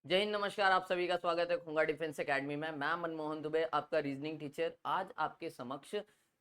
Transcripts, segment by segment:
जय हिंद, नमस्कार। आप सभी का स्वागत है खुंगा डिफेंस एकेडमी में। मैं मनमोहन दुबे, आपका रीजनिंग टीचर। आज आपके समक्ष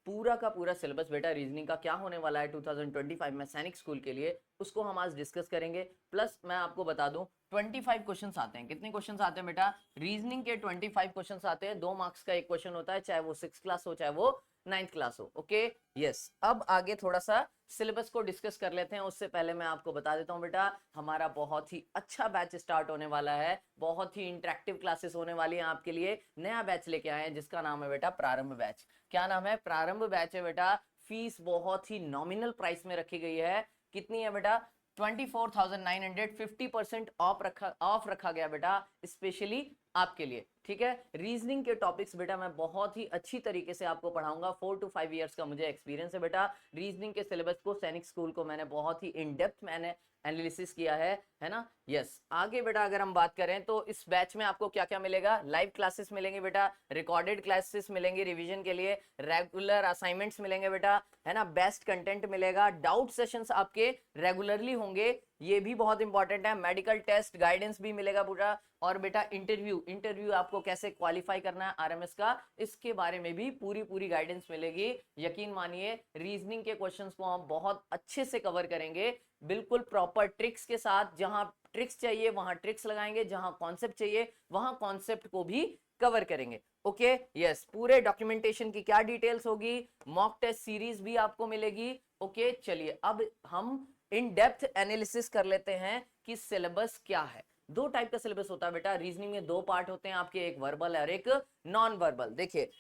पूरा का पूरा सिलेबस बेटा रीजनिंग का क्या होने वाला है 2025 में सैनिक स्कूल के लिए, उसको हम आज डिस्कस करेंगे। प्लस मैं आपको बता दूं 25 क्वेश्चंस आते हैं। कितने क्वेश्चंस आते हैं बेटा? रीजनिंग के 25 क्वेश्चंस आते हैं। 2 मार्क्स का एक क्वेश्चन होता है, चाहे वो 6 क्लास हो चाहे वो 9th क्लास हो। Okay, yes. अब आगे थोड़ा सा सिलेबस को डिस्कस कर लेते हैं। उससे पहले मैं आपको बता देता हूं बेटा, हमारा बहुत ही अच्छा बैच स्टार्ट होने वाला है। बहुत ही इंटरेक्टिव क्लासेस होने वाली हैं आपके लिए। नया बैच लेके आए हैं जिसका नाम है बेटा प्रारंभ बैच। क्या नाम है? प्रारंभ बैच है बेटा। फीस बहुत ही नॉमिनल प्राइस में रखी गई है। कितनी है बेटा? 24,900। 50% ऑफ रखा गया बेटा, स्पेशली आपके लिए। ठीक है, रीजनिंग के टॉपिक्स बेटा मैं बहुत ही अच्छी तरीके से आपको पढ़ाऊंगा। 4 to 5 इयर्स का मुझे एक्सपीरियंस है बेटा। रीजनिंग के सिलेबस को सैनिक स्कूल को मैंने बहुत ही इन डेप्थ मैंने एनालिसिस किया है ना। यस, आगे बेटा अगर हम बात करें तो इस बैच में आपको क्या क्या मिलेगा? लाइव क्लासेस मिलेंगे बेटा, रिकॉर्डेड क्लासेस मिलेंगे रिवीजन के लिए, रेगुलर असाइनमेंट्स मिलेंगे बेटा, है ना। बेस्ट कंटेंट मिलेगा, डाउट सेशंस आपके रेगुलरली होंगे, ये भी बहुत इंपॉर्टेंट है। मेडिकल टेस्ट गाइडेंस भी मिलेगा पूरा। और बेटा इंटरव्यू आपको कैसे क्वालिफाई करना है आरएमएस का, इसके बारे में भी पूरी गाइडेंस मिलेगी। यकीन मानिए रीजनिंग के क्वेश्चंस को हम बहुत अच्छे से कवर करेंगे, बिल्कुल प्रॉपर ट्रिक्स के साथ। जहां ट्रिक्स चाहिए वहां ट्रिक्स लगाएंगे, जहां कॉन्सेप्ट चाहिए वहां कॉन्सेप्ट को भी कवर करेंगे। Okay, yes. पूरे डॉक्यूमेंटेशन की क्या डिटेल्स होगी, मॉक टेस्ट सीरीज भी आपको मिलेगी। ओके, चलिए अब हम इन डेप्थ एनालिसिस कर लेते हैं कि सिलेबस क्या है। 2 टाइप का सिलेबस होता है बेटा रीजनिंग में। 2 पार्ट होते हैं आपके, एक वर्बल और एक नॉन वर्बल। देखिए,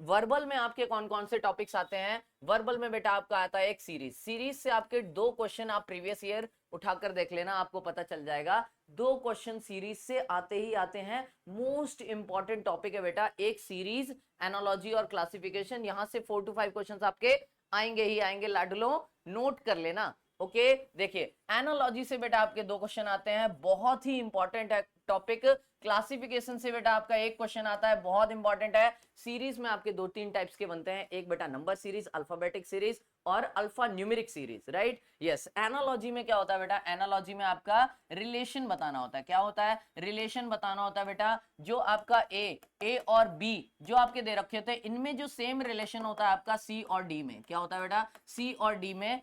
वर्बल में आपके कौन कौन से टॉपिक्स आते हैं? वर्बल में बेटा आपका आता है एक सीरीज से आपके 2 क्वेश्चन आप प्रीवियस ईयर उठाकर देख लेना, आपको पता चल जाएगा। 2 क्वेश्चन सीरीज से आते ही आते हैं। मोस्ट इंपॉर्टेंट टॉपिक है बेटा एक सीरीज, एनालॉजी और क्लासिफिकेशन। यहां से 4 to 5 क्वेश्चन आपके आएंगे ही आएंगे लाडलो, नोट कर लेना। ओके, देखिए एनालॉजी से बेटा आपके 2 क्वेश्चन आते हैं, बहुत ही इंपॉर्टेंट है टॉपिक। क्लासिफिकेशन से बेटा आपका एक क्वेश्चन आता है, बहुत इंपॉर्टेंट है। सीरीज में आपके 2-3 टाइप्स के बनते हैं, एक बेटा नंबर सीरीज, अल्फाबेटिक सीरीज और alpha numeric series, right. Yes, analogy में क्या होता है बेटा? एनालॉजी में आपका रिलेशन बताना होता है। क्या होता है? रिलेशन बताना होता है बेटा। जो आपका ए और बी जो आपके दे रखे होते हैं, इनमें जो सेम रिलेशन होता है आपका सी और डी में। क्या होता है बेटा? सी और डी में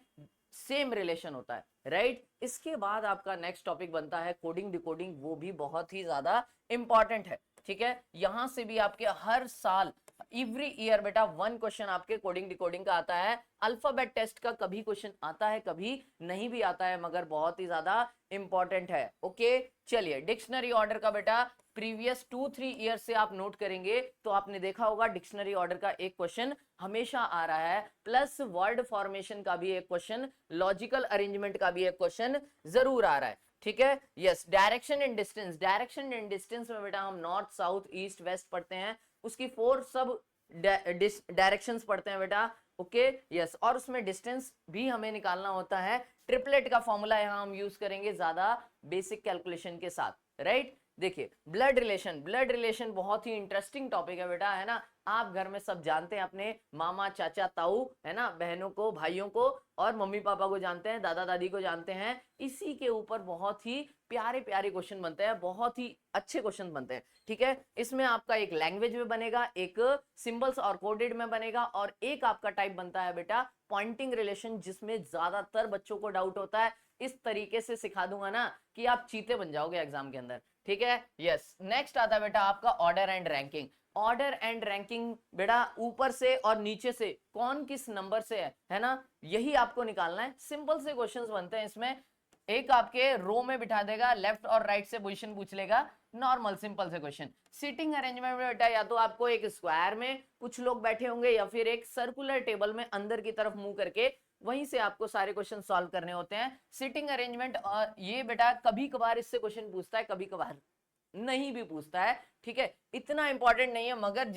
सेम रिलेशन होता है, राइट। इसके बाद आपका नेक्स्ट टॉपिक बनता है कोडिंग डिकोडिंग, वो भी बहुत ही ज्यादा इंपॉर्टेंट है। ठीक है, यहां से भी आपके हर साल एवरी ईयर बेटा 1 क्वेश्चन आपके कोडिंग डिकोडिंग का आता है। अल्फाबेट टेस्ट का कभी क्वेश्चन आता है, कभी नहीं भी आता है, मगर बहुत ही ज्यादा इंपॉर्टेंट है। ओके, चलिए डिक्शनरी ऑर्डर का बेटा प्रीवियस 2-3 ईयर से आप नोट करेंगे तो आपने देखा होगा डिक्शनरी ऑर्डर का एक क्वेश्चन हमेशा आ रहा है, प्लस वर्ड फॉर्मेशन का भी एक क्वेश्चन, लॉजिकल अरेंजमेंट का भी एक क्वेश्चन जरूर आ रहा है। ठीक है, yes. Direction and distance, direction and distance में बेटा हम नॉर्थ साउथ ईस्ट वेस्ट पढ़ते हैं, उसकी 4 सब डायरेक्शंस पढ़ते हैं बेटा। Okay, yes. और उसमें डिस्टेंस भी हमें निकालना होता है। ट्रिपलेट का फॉर्मूला यहां हम यूज करेंगे ज्यादा बेसिक कैलकुलेशन के साथ, राइट। देखिए ब्लड रिलेशन, ब्लड रिलेशन बहुत ही इंटरेस्टिंग टॉपिक है बेटा, है ना। आप घर में सब जानते हैं अपने मामा चाचा ताऊ, है ना, बहनों को भाइयों को, और मम्मी पापा को जानते हैं, दादा दादी को जानते हैं। इसी के ऊपर बहुत ही प्यारे प्यारे क्वेश्चन बनते हैं, बहुत ही अच्छे क्वेश्चन बनते हैं। ठीक है, इसमें आपका एक लैंग्वेज में बनेगा, एक सिंबल्स और कोडेड में बनेगा, और एक आपका टाइप बनता है बेटा पॉइंटिंग रिलेशन, जिसमें ज्यादातर बच्चों को डाउट होता है। इस तरीके से सिखा दूंगा ना कि आप चीते बन जाओगे एग्जाम के अंदर। ठीक है, यस। नेक्स्ट आता है बेटा आपका order and ranking. Order and ranking बेटा ऊपर से और नीचे से कौन किस नंबर से है ना, यही आपको निकालना है। सिंपल से क्वेश्चंस बनते हैं इसमें। एक आपके रो में बिठा देगा, लेफ्ट और राइट से पोजीशन पूछ लेगा, नॉर्मल सिंपल से क्वेश्चन। सीटिंग अरेंजमेंट में बेटा या तो आपको एक स्क्वायर में कुछ लोग बैठे होंगे, या फिर एक सर्कुलर टेबल में अंदर की तरफ मुंह करके वहीं से आपको सारे क्वेश्चन सॉल्व करने होते हैं। सिटिंग अरेंजमेंट, और ये बेटा कभी कभार इससे क्वेश्चन पूछता है, कभी कभार नहीं भी पूछता है। ठीक है, इतना इंपॉर्टेंट नहीं है, मगर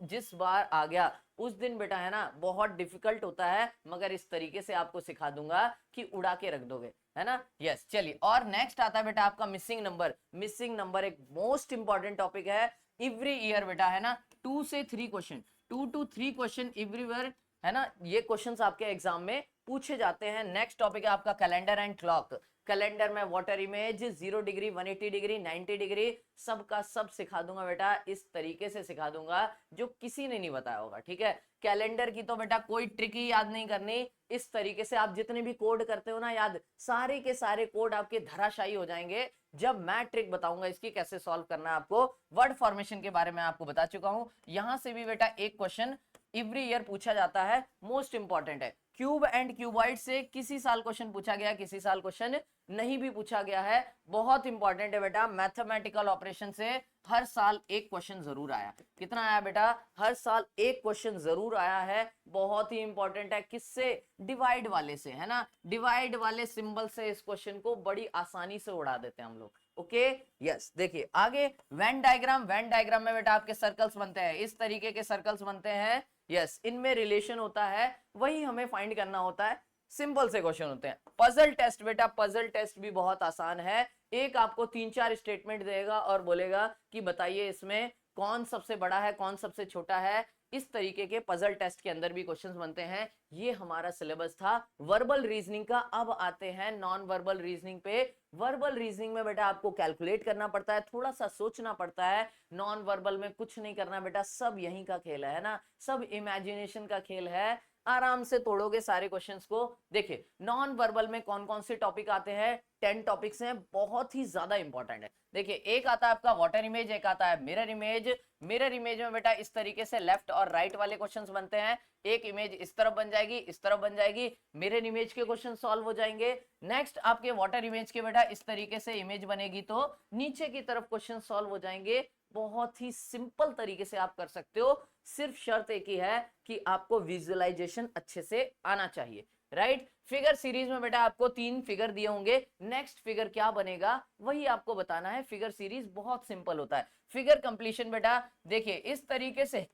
जिस बार आ गया उस दिन बेटा, है ना, बहुत डिफिकल्ट होता है, मगर इस तरीके से आपको सिखा दूंगा कि उड़ा के रख दोगे, है ना। यस, चलिए। और नेक्स्ट आता है बेटा आपका मिसिंग नंबर। मिसिंग नंबर एक मोस्ट इंपॉर्टेंट टॉपिक है एवरी ईयर बेटा, है ना। 2 से 3 क्वेश्चन, 2 to 3 क्वेश्चन एवरीवेयर, है ना, ये क्वेश्चंस आपके एग्जाम में पूछे जाते हैं। नेक्स्ट टॉपिक है आपका कैलेंडर एंड क्लॉक। कैलेंडर में water image 0 degree, 180 degree, 90 degree, सबका सब सिखा दूंगा बेटा, इस तरीके से सिखा दूंगा जो किसी ने नहीं बताया होगा। ठीक है, कैलेंडर की तो बेटा कोई ट्रिक ही याद नहीं करनी, इस तरीके से आप जितने भी कोड करते हो ना याद, सारे के सारे कोड आपके धराशायी हो जाएंगे जब मैं ट्रिक बताऊंगा इसकी कैसे सॉल्व करना है। आपको वर्ड फॉर्मेशन के बारे में आपको बता चुका हूं। यहां से भी बेटा एक क्वेश्चन एवरी ईयर पूछा जाता है, मोस्ट इंपॉर्टेंट है। क्यूब एंड क्यूबॉइड से किसी साल क्वेश्चन पूछा गया, किसी साल क्वेश्चन नहीं भी पूछा गया है, बहुत इंपॉर्टेंट है बेटा। मैथमेटिकल ऑपरेशन से हर साल एक क्वेश्चन जरूर आया। कितना आया बेटा? हर साल एक क्वेश्चन जरूर आया है, बहुत ही इंपॉर्टेंट है। किससे? डिवाइड वाले से, है ना। डिवाइड वाले सिंबल से इस क्वेश्चन को बड़ी आसानी से उड़ा देते हैं हम लोग। ओके यस, देखिए आगे वेन डायग्राम। वेन डायग्राम में बेटा आपके सर्कल्स बनते हैं, इस तरीके के सर्कल्स बनते हैं। यस, इनमें रिलेशन होता है, वही हमें फाइंड करना होता है। सिंपल से क्वेश्चन होते हैं। पजल टेस्ट बेटा, पजल टेस्ट भी बहुत आसान है। एक आपको 3-4 स्टेटमेंट देगा और बोलेगा कि बताइए इसमें कौन सबसे बड़ा है, कौन सबसे छोटा है। इस तरीके के पजल टेस्ट के अंदर भी क्वेश्चंस बनते हैं। ये हमारा सिलेबस था वर्बल रीजनिंग का। अब आते हैं नॉन वर्बल रीजनिंग पे। वर्बल रीजनिंग में बेटा आपको कैलकुलेट करना पड़ता है, थोड़ा सा सोचना पड़ता है। नॉन वर्बल में कुछ नहीं करना बेटा, सब यहीं का खेल है ना, सब इमेजिनेशन का खेल है। आराम से तोड़ोगे सारे क्वेश्चंस को। देखिए नॉन वर्बल में कौन कौन से टॉपिक आते हैं? 10 टॉपिक्स हैं, बहुत ही ज्यादा इंपॉर्टेंट है। देखिए एक आता है आपका वाटर इमेज, एक आता है मिरर इमेज। मिरर इमेज में बेटा इस तरीके से लेफ्ट और राइट वाले क्वेश्चंस बनते हैं। एक इमेज इस तरफ बन जाएगी, इस तरफ बन जाएगी, मिरर इमेज के क्वेश्चन सॉल्व हो जाएंगे। नेक्स्ट आपके वाटर इमेज के बेटा इस तरीके से इमेज बनेगी तो नीचे की तरफ क्वेश्चन सॉल्व हो जाएंगे। बहुत ही सिंपल तरीके से आप कर सकते हो। सिर्फ शर्त एक ही है कि आपको विजुअलाइजेशन अच्छे से आना चाहिए, राइट। फिगर सीरीज में बेटा आपको 3 फिगर दिए होंगे, नेक्स्ट फिगर क्या बनेगा वही आपको बताना है। फिगर सीरीज बहुत सिंपल होता है। फिगर कंप्लीशन बेटा देखिए इस तरीके से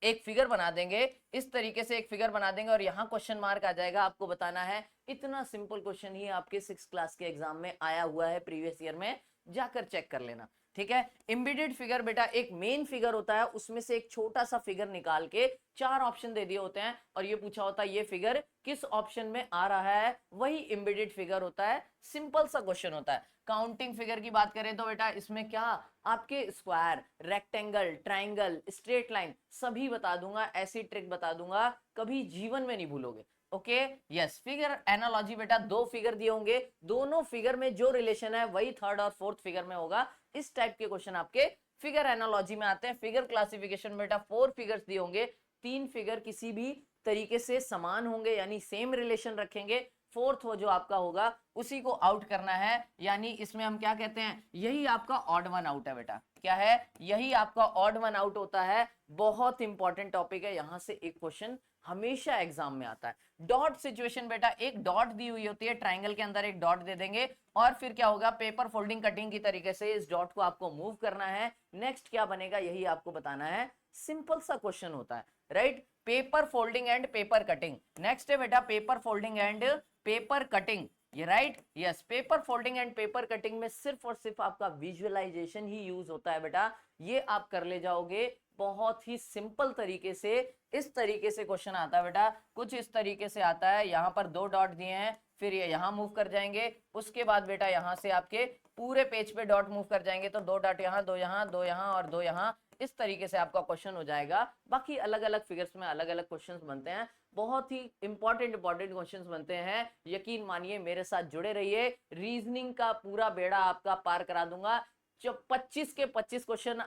एक फिगर बना देंगे, इस तरीके से एक फिगर बना देंगे और यहां क्वेश्चन मार्क आ जाएगा, आपको बताना है। इतना सिंपल क्वेश्चन ही आपके 6th क्लास के एग्जाम में आया हुआ है प्रीवियस ईयर में, जाकर चेक कर लेना, ठीक है। एम्बेडेड फिगर बेटा एक मेन फिगर होता है, उसमें से एक छोटा सा फिगर निकाल के 4 ऑप्शन दे दिए होते हैं और ये पूछा होता है ये फिगर किस ऑप्शन में आ रहा है, वही एम्बेडेड फिगर होता है। सिंपल सा क्वेश्चन होता है। काउंटिंग फिगर की बात करें तो बेटा इसमें क्या आपके square, rectangle, triangle, straight line सभी बता दूंगा, ऐसी ट्रिक बता दूंगा, कभी जीवन में नहीं भूलोगे। Okay yes. फिगर एनालॉजी बेटा 2 फिगर दिए होंगे, दोनों फिगर में जो रिलेशन है वही 3rd और 4th फिगर में होगा। इस टाइप के क्वेश्चन आपके फिगर एनालॉजी में आते हैं। फिगर क्लासिफिकेशन बेटा 4 फिगर्स दिए होंगे, 3 फिगर किसी भी तरीके से समान होंगे यानी सेम रिलेशन रखेंगे, 4th वो जो आपका होगा उसी को आउट करना है। यानी इसमें हम क्या कहते हैं, यही आपका ऑड वन आउट है बेटा। क्या है? यही आपका ऑड वन आउट होता है। बहुत इंपॉर्टेंट टॉपिक है, यहां से एक क्वेश्चन हमेशा एग्जाम में आता है। डॉट सिचुएशन बेटा एक डॉट दी हुई होती है, ट्राइंगल के अंदर एक डॉट दे देंगे और फिर क्या होगा, पेपर फोल्डिंग कटिंग की तरीके से इस डॉट को आपको मूव करना है। नेक्स्ट क्या बनेगा यही आपको बताना है। सिंपल सा क्वेश्चन होता है, right. Paper folding and paper cutting. Next है बेटा paper folding and paper cutting, ये right yes. Paper folding and paper cutting में सिर्फ और सिर्फ आपका विजुअलाइजेशन ही यूज होता है बेटा, ये आप कर ले जाओगे बहुत ही सिंपल तरीके से। इस तरीके से क्वेश्चन आता है बेटा, कुछ इस तरीके से आता है। यहाँ पर 2 डॉट दिए हैं, फिर ये यहाँ मूव कर जाएंगे, उसके बाद बेटा यहाँ से आपके पूरे पेज पे डॉट मूव कर जाएंगे, तो 2 डॉट यहाँ, 2 यहाँ, 2 यहाँ और 2 यहाँ। इस तरीके से आपका क्वेश्चन हो जाएगा। बाकी अलग अलग फिगर्स में अलग अलग क्वेश्चंस बनते हैं, बहुत ही इंपॉर्टेंट क्वेश्चंस बनते हैं। यकीन मानिए मेरे साथ जुड़े रहिए, रीजनिंग का पूरा बेड़ा आपका पार करा दूंगा। जो 25 के 25 क्वेश्चन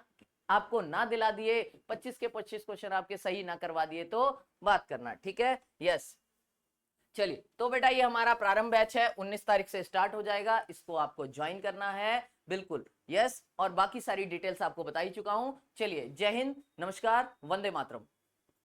आपको ना दिला दिए, 25 के 25 क्वेश्चन आपके सही ना करवा दिए तो बात करना, ठीक है यस। चलिए तो बेटा ये हमारा प्रारंभ बैच है, 19 तारीख से स्टार्ट हो जाएगा, इसको आपको ज्वाइन करना है बिल्कुल यस। और बाकी सारी डिटेल्स आपको बता ही चुका हूं। चलिए जय हिंद, नमस्कार, वंदे मातरम।